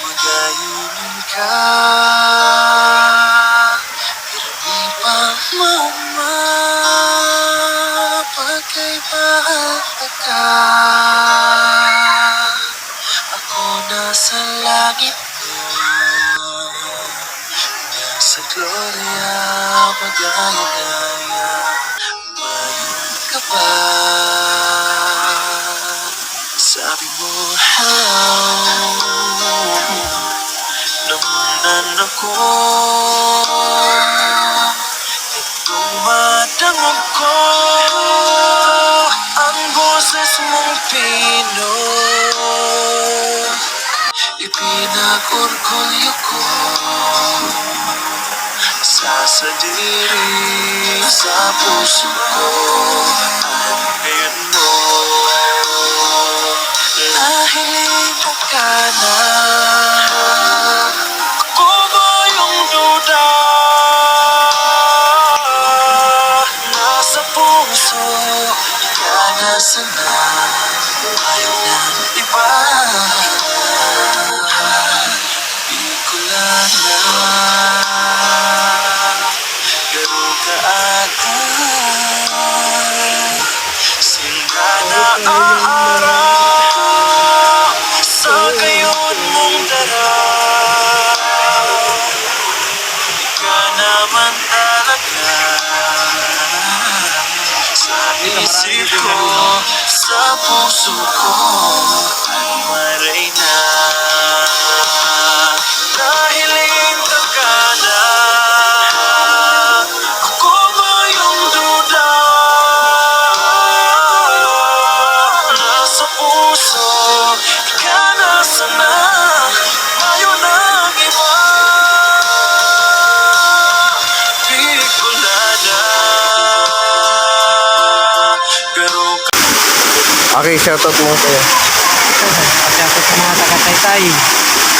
Magayunin ka, pero di pa mapagkaibahan ka. Ako nasa langit mo, nasa gloria, magaya-gaya. Mayroon ka ba? Sabi mo, hello, namunan ako. Itong madamog ko ang boses mong Pinoy. Ipinag-orgulyo ko sa sadiri, sa puso ko. Ngayon mo, nahiling ka na. Ako ba yung duda? Nasa puso, ikaw nasa na. Ayaw ng iba. Bicolana, garo ka agad. Simba na aaraw sa gayon mong dara. Di ka naman talaga sa isip ko, sa puso ko, Marina. Nahiling ka na. Ako ba yung duda? Nasa puso, ikaw nasa na. Ayaw ng iba. Bicolana, garo ka. Okay, shoutout mo kuya. Shoutout sa mga taga-Taytay,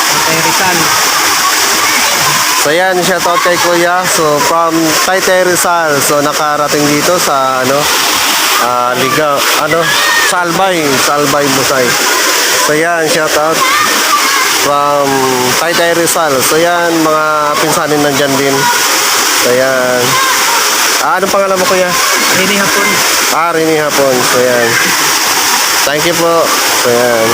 Taytay Rizal. So yan, shoutout kay kuya. So from Taytay Rizal. So nakarating dito sa Liga, sa Albay Musay. So yan, shoutout from Taytay Rizal. So yan, mga pinsanin nandyan din. So yan. Anong pangalan mo kuya? Rini Hapon. Rini Hapon. So yan. Thank you po. So yan.